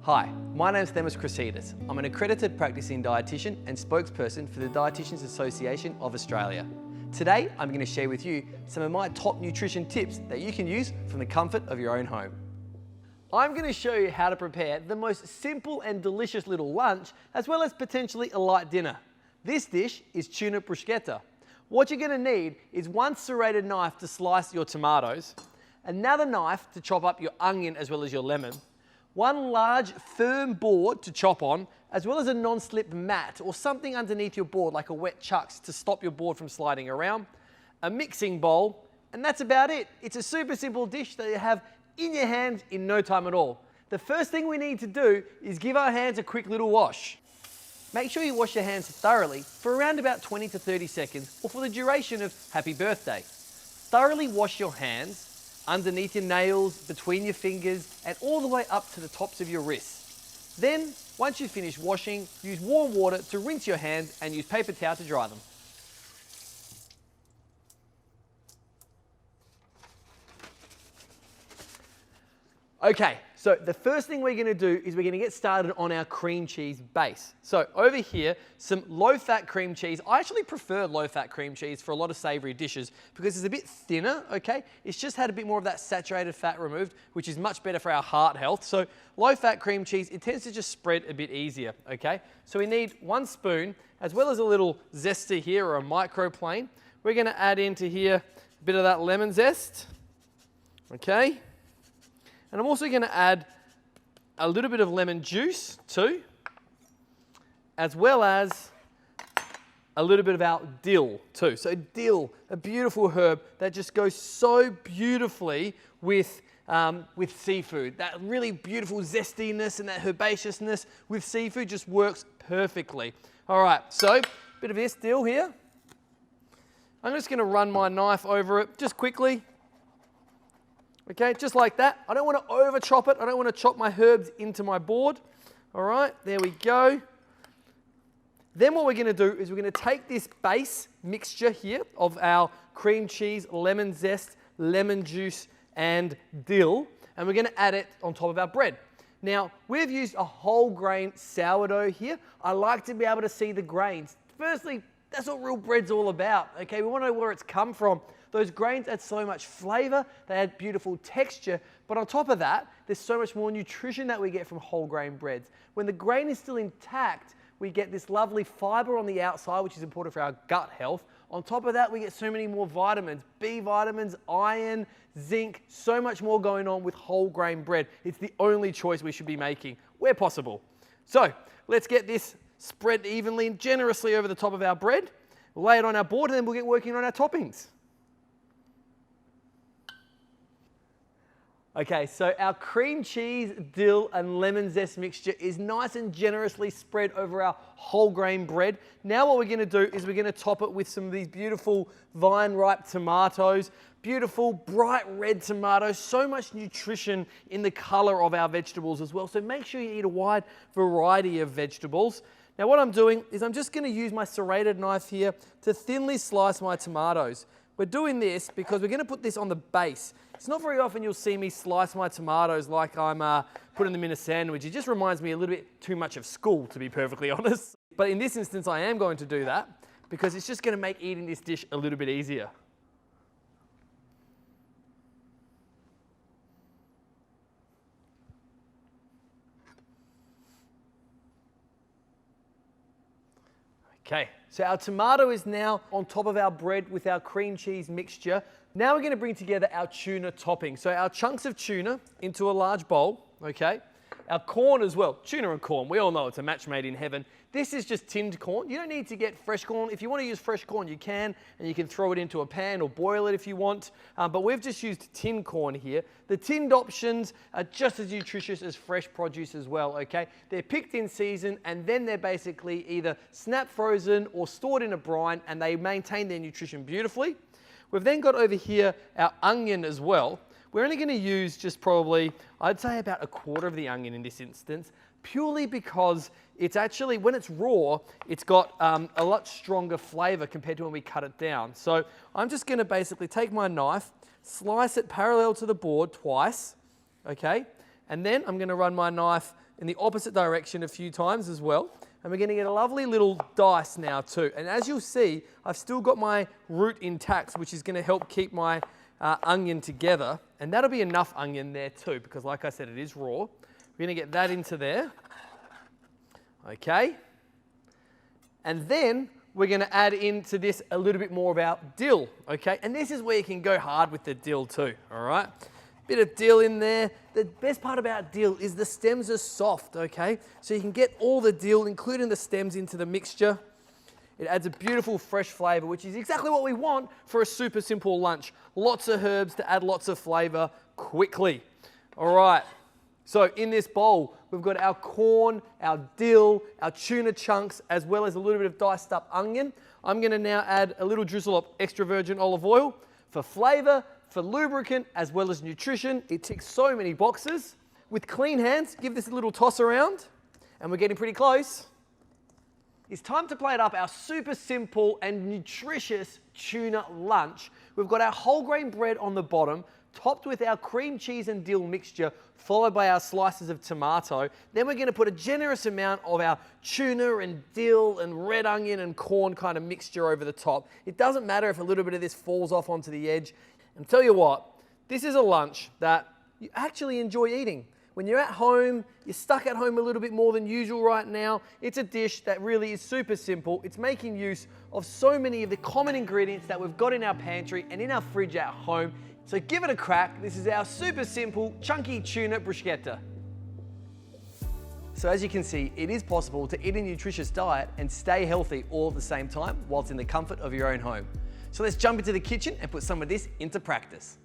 Hi, my name is Themis. I'm an accredited practicing dietitian and spokesperson for the Dietitians Association of Australia. Today, I'm going to share with you some of my top nutrition tips that you can use from the comfort of your own home. I'm going to show you how to prepare the most simple and delicious little lunch, as well as potentially a light dinner. This dish is tuna bruschetta. What you're going to need is one serrated knife to slice your tomatoes, another knife to chop up your onion as well as your lemon, one large firm board to chop on, as well as a non-slip mat or something underneath your board like a wet chucks to stop your board from sliding around, a mixing bowl, and that's about it. It's a super simple dish that you have in your hands in no time at all. The first thing we need to do is give our hands a quick little wash. Make sure you wash your hands thoroughly for around about 20 to 30 seconds or for the duration of happy birthday. Thoroughly wash your hands underneath your nails, between your fingers, and all the way up to the tops of your wrists. Then, once you've finished washing, use warm water to rinse your hands and use paper towel to dry them. Okay, so the first thing we're going to do is we're going to get started on our cream cheese base. So over here, some low-fat cream cheese. I actually prefer low-fat cream cheese for a lot of savoury dishes because it's a bit thinner, okay? It's just had a bit more of that saturated fat removed, which is much better for our heart health. So low-fat cream cheese, it tends to just spread a bit easier, okay? So we need 1 spoon, as well as a little zester here or a microplane. We're going to add into here a bit of that lemon zest, okay? And I'm also going to add a little bit of lemon juice too, as well as a little bit of our dill too. So dill, a beautiful herb that just goes so beautifully with seafood. That really beautiful zestiness and that herbaceousness with seafood just works perfectly. All right, so a bit of this dill here. I'm just going to run my knife over it just quickly. Okay, just like that. I don't want to over chop it. I don't want to chop my herbs into my board. All right, there we go. Then what we're going to do is we're going to take this base mixture here of our cream cheese, lemon zest, lemon juice, and dill, and we're going to add it on top of our bread. Now, we've used a whole grain sourdough here. I like to be able to see the grains. Firstly, that's what real bread's all about, okay? We want to know where it's come from. Those grains add so much flavor, they add beautiful texture, but on top of that, there's so much more nutrition that we get from whole grain breads. When the grain is still intact, we get this lovely fiber on the outside, which is important for our gut health. On top of that, we get so many more vitamins, B vitamins, iron, zinc, so much more going on with whole grain bread. It's the only choice we should be making where possible. So let's get this spread evenly and generously over the top of our bread, lay it on our board, and then we'll get working on our toppings. Okay, so our cream cheese, dill, and lemon zest mixture is nice and generously spread over our whole grain bread. Now what we're going to do is we're going to top it with some of these beautiful vine-ripe tomatoes, beautiful bright red tomatoes, so much nutrition in the color of our vegetables as well. So make sure you eat a wide variety of vegetables. Now what I'm doing is I'm just going to use my serrated knife here to thinly slice my tomatoes. We're doing this because we're going to put this on the base. It's not very often you'll see me slice my tomatoes like I'm putting them in a sandwich. It just reminds me a little bit too much of school, to be perfectly honest. But in this instance, I am going to do that because it's just going to make eating this dish a little bit easier. Okay, so our tomato is now on top of our bread with our cream cheese mixture. Now we're going to bring together our tuna topping. So our chunks of tuna into a large bowl, okay? Our corn as well, tuna and corn. We all know it's a match made in heaven. This is just tinned corn. You don't need to get fresh corn. If you want to use fresh corn, you can, and you can throw it into a pan or boil it if you want. But we've just used tinned corn here. The tinned options are just as nutritious as fresh produce as well, okay? They're picked in season, and then they're basically either snap frozen or stored in a brine, and they maintain their nutrition beautifully. We've then got over here our onion as well. We're only going to use just probably, I'd say about 1/4 of the onion in this instance, purely because it's actually, when it's raw, it's got a lot stronger flavor compared to when we cut it down. So I'm just going to basically take my knife, slice it parallel to the board twice, okay? And then I'm going to run my knife in the opposite direction a few times as well. And we're going to get a lovely little dice now too. And as you'll see, I've still got my root intact, which is going to help keep my onion together. And that'll be enough onion there too, because like I said, it is raw. We're going to get that into there. Okay. And then we're going to add into this a little bit more of our dill. Okay. And this is where you can go hard with the dill too. All right. Bit of dill in there. The best part about dill is the stems are soft, okay? So you can get all the dill, including the stems, into the mixture. It adds a beautiful fresh flavor, which is exactly what we want for a super simple lunch. Lots of herbs to add lots of flavor quickly. All right, so in this bowl, we've got our corn, our dill, our tuna chunks, as well as a little bit of diced up onion. I'm gonna now add a little drizzle of extra virgin olive oil for flavor, for lubricant, as well as nutrition. It ticks so many boxes. With clean hands, give this a little toss around, and we're getting pretty close. It's time to plate up our super simple and nutritious tuna lunch. We've got our whole grain bread on the bottom, topped with our cream cheese and dill mixture, followed by our slices of tomato. Then we're going to put a generous amount of our tuna and dill and red onion and corn kind of mixture over the top. It doesn't matter if a little bit of this falls off onto the edge. And tell you what, this is a lunch that you actually enjoy eating. When you're at home, you're stuck at home a little bit more than usual right now, it's a dish that really is super simple. It's making use of so many of the common ingredients that we've got in our pantry and in our fridge at home. So give it a crack. This is our super simple, chunky tuna bruschetta. So as you can see, it is possible to eat a nutritious diet and stay healthy all at the same time whilst in the comfort of your own home. So let's jump into the kitchen and put some of this into practice.